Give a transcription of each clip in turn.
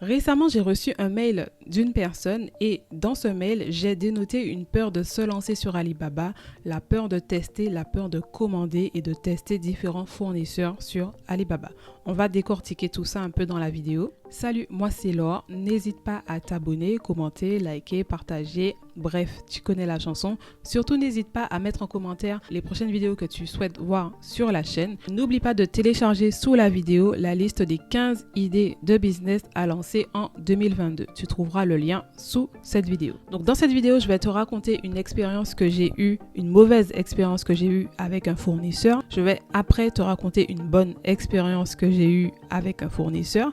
Récemment, j'ai reçu un mail d'une personne et dans ce mail, j'ai dénoté une peur de se lancer sur Alibaba, la peur de tester, la peur de commander et de tester différents fournisseurs sur Alibaba. On va décortiquer tout ça un peu dans la vidéo. Salut, moi c'est Laure. N'hésite pas à t'abonner, commenter, liker, partager. Bref, tu connais la chanson. Surtout, n'hésite pas à mettre en commentaire les prochaines vidéos que tu souhaites voir sur la chaîne. N'oublie pas de télécharger sous la vidéo la liste des 15 idées de business à lancer en 2022. Tu trouveras le lien sous cette vidéo. Donc dans cette vidéo, je vais te raconter une expérience que j'ai eue, une mauvaise expérience que j'ai eue avec un fournisseur. Je vais après te raconter une bonne expérience que j'ai eue avec un fournisseur.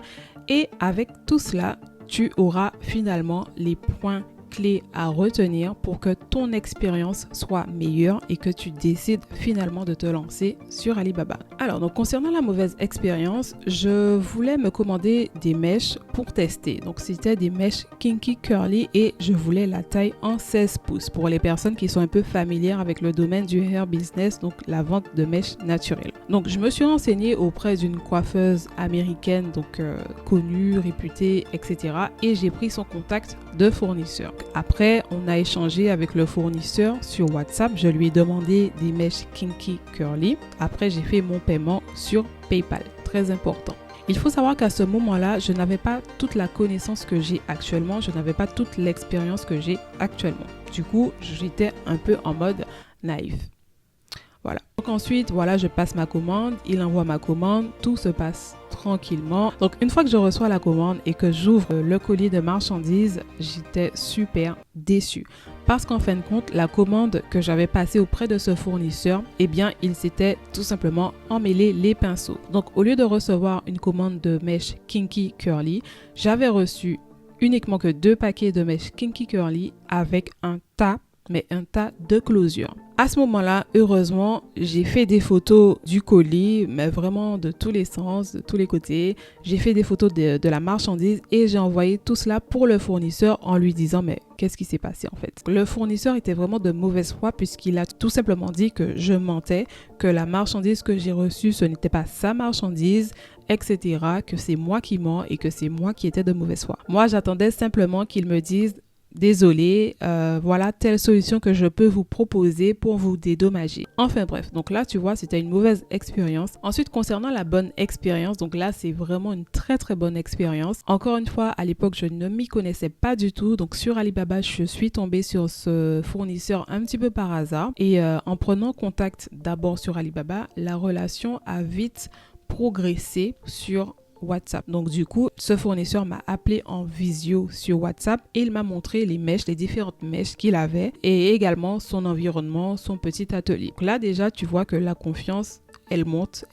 Et avec tout cela, tu auras finalement les points clés à retenir pour que ton expérience soit meilleure et que tu décides finalement de te lancer sur Alibaba. Alors, donc concernant la mauvaise expérience, je voulais me commander des mèches pour tester. Donc, c'était des mèches Kinky Curly et je voulais la taille en 16 pouces pour les personnes qui sont un peu familières avec le domaine du hair business, donc la vente de mèches naturelles. Donc, je me suis renseignée auprès d'une coiffeuse américaine, donc connue, réputée, etc. Et j'ai pris son contact de fournisseur. Après, on a échangé avec le fournisseur sur WhatsApp. Je lui ai demandé des mèches Kinky Curly. Après, j'ai fait mon paiement sur PayPal. Très important. Il faut savoir qu'à ce moment-là, je n'avais pas toute la connaissance que j'ai actuellement. Je n'avais pas toute l'expérience que j'ai actuellement. Du coup, j'étais un peu en mode naïf. Voilà. Donc ensuite, voilà, je passe ma commande, il envoie ma commande, tout se passe tranquillement. Donc une fois que je reçois la commande et que j'ouvre le colis de marchandises, j'étais super déçue. Parce qu'en fin de compte, la commande que j'avais passée auprès de ce fournisseur, eh bien, il s'était tout simplement emmêlé les pinceaux. Donc au lieu de recevoir une commande de mèches Kinky Curly, j'avais reçu uniquement que 2 paquets de mèches Kinky Curly avec un tas de closure. À ce moment-là, heureusement, j'ai fait des photos du colis, mais vraiment de tous les sens, de tous les côtés. J'ai fait des photos de la marchandise et j'ai envoyé tout cela pour le fournisseur en lui disant mais qu'est-ce qui s'est passé en fait? Le fournisseur était vraiment de mauvaise foi puisqu'il a tout simplement dit que je mentais, que la marchandise que j'ai reçue, ce n'était pas sa marchandise, etc., que c'est moi qui mens et que c'est moi qui étais de mauvaise foi. Moi, j'attendais simplement qu'il me dise désolé, voilà telle solution que je peux vous proposer pour vous dédommager. Enfin bref, donc là tu vois c'était une mauvaise expérience. Ensuite concernant la bonne expérience, donc là c'est vraiment une très bonne expérience. Encore une fois, à l'époque je ne m'y connaissais pas du tout, donc sur Alibaba je suis tombée sur ce fournisseur un petit peu par hasard et en prenant contact d'abord sur Alibaba, la relation a vite progressé sur WhatsApp. Donc du coup, ce fournisseur m'a appelé en visio sur WhatsApp et il m'a montré les mèches, les différentes mèches qu'il avait et également son environnement, son petit atelier. Donc là déjà, tu vois que la confiance elle monte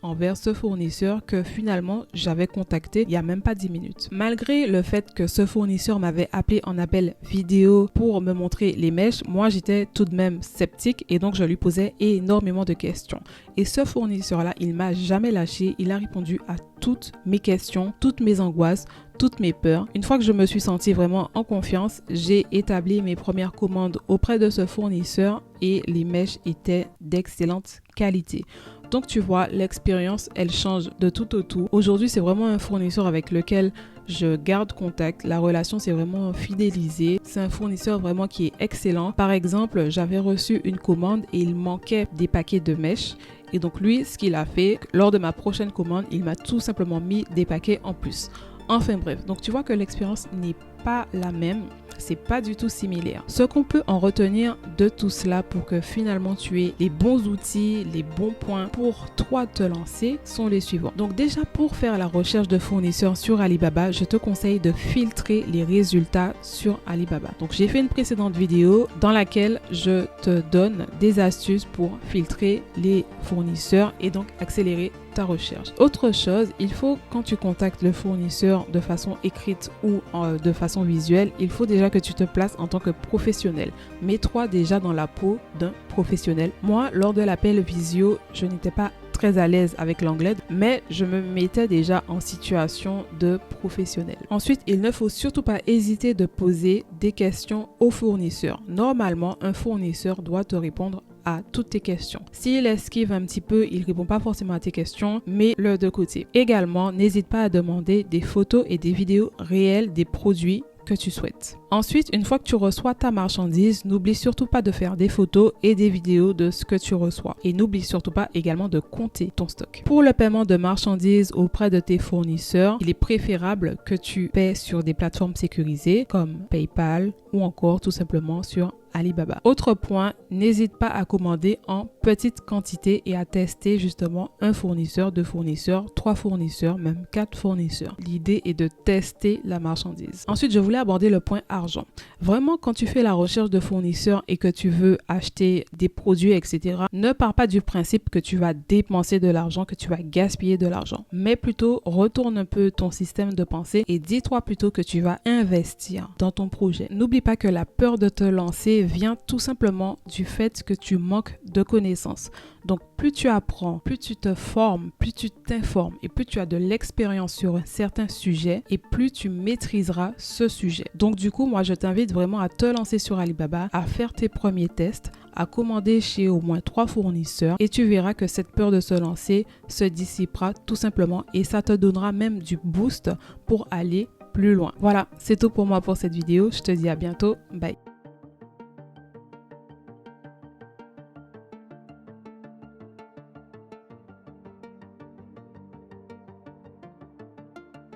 envers ce fournisseur que finalement j'avais contacté il n'y a même pas 10 minutes. Malgré le fait que ce fournisseur m'avait appelé en appel vidéo pour me montrer les mèches, moi j'étais tout de même sceptique et donc je lui posais énormément de questions. Et ce fournisseur-là, il m'a jamais lâché, il a répondu à toutes mes questions, toutes mes angoisses, toutes mes peurs. Une fois que je me suis sentie vraiment en confiance, j'ai établi mes premières commandes auprès de ce fournisseur et les mèches étaient d'excellente qualité. Donc tu vois, l'expérience, elle change de tout au tout. Aujourd'hui, c'est vraiment un fournisseur avec lequel je garde contact. La relation s'est vraiment fidélisée. C'est un fournisseur vraiment qui est excellent. Par exemple, j'avais reçu une commande et il manquait des paquets de mèches. Et donc lui, ce qu'il a fait, lors de ma prochaine commande, il m'a tout simplement mis des paquets en plus. Enfin bref, donc tu vois que l'expérience n'est pas la même, c'est pas du tout similaire. Ce qu'on peut en retenir de tout cela pour que finalement tu aies les bons outils, les bons points pour toi te lancer sont les suivants. Donc déjà pour faire la recherche de fournisseurs sur Alibaba, je te conseille de filtrer les résultats sur Alibaba. Donc j'ai fait une précédente vidéo dans laquelle je te donne des astuces pour filtrer les fournisseurs et donc accélérer ta recherche. Autre chose, il faut quand tu contactes le fournisseur de façon écrite ou de façon visuelle, il faut déjà que tu te places en tant que professionnel. Mets-toi déjà dans la peau d'un professionnel. Moi, lors de l'appel visio, je n'étais pas très à l'aise avec l'anglais, mais je me mettais déjà en situation de professionnel. Ensuite, il ne faut surtout pas hésiter de poser des questions au fournisseur. Normalement, un fournisseur doit te répondre à toutes tes questions. S'il esquive un petit peu, il répond pas forcément à tes questions, mets-le de côté. Également, n'hésite pas à demander des photos et des vidéos réelles des produits que tu souhaites. Ensuite, une fois que tu reçois ta marchandise, n'oublie surtout pas de faire des photos et des vidéos de ce que tu reçois. Et n'oublie surtout pas également de compter ton stock. Pour le paiement de marchandises auprès de tes fournisseurs, il est préférable que tu paies sur des plateformes sécurisées comme PayPal ou encore tout simplement sur Alibaba. Autre point, n'hésite pas à commander en petite quantité et à tester justement un fournisseur, 2 fournisseurs, 3 fournisseurs, même 4 fournisseurs. L'idée est de tester la marchandise. Ensuite, je voulais aborder le point argent. Vraiment, quand tu fais la recherche de fournisseurs et que tu veux acheter des produits, etc., ne pars pas du principe que tu vas dépenser de l'argent, que tu vas gaspiller de l'argent, mais plutôt retourne un peu ton système de pensée et dis-toi plutôt que tu vas investir dans ton projet. N'oublie pas que la peur de te lancer vient tout simplement du fait que tu manques de connaissances. Donc, plus tu apprends, plus tu te formes, plus tu t'informes et plus tu as de l'expérience sur un certain sujet et plus tu maîtriseras ce sujet. Donc, du coup, moi, je t'invite vraiment à te lancer sur Alibaba, à faire tes premiers tests, à commander chez au moins 3 fournisseurs et tu verras que cette peur de se lancer se dissipera tout simplement et ça te donnera même du boost pour aller plus loin. Voilà, c'est tout pour moi pour cette vidéo. Je te dis à bientôt. Bye.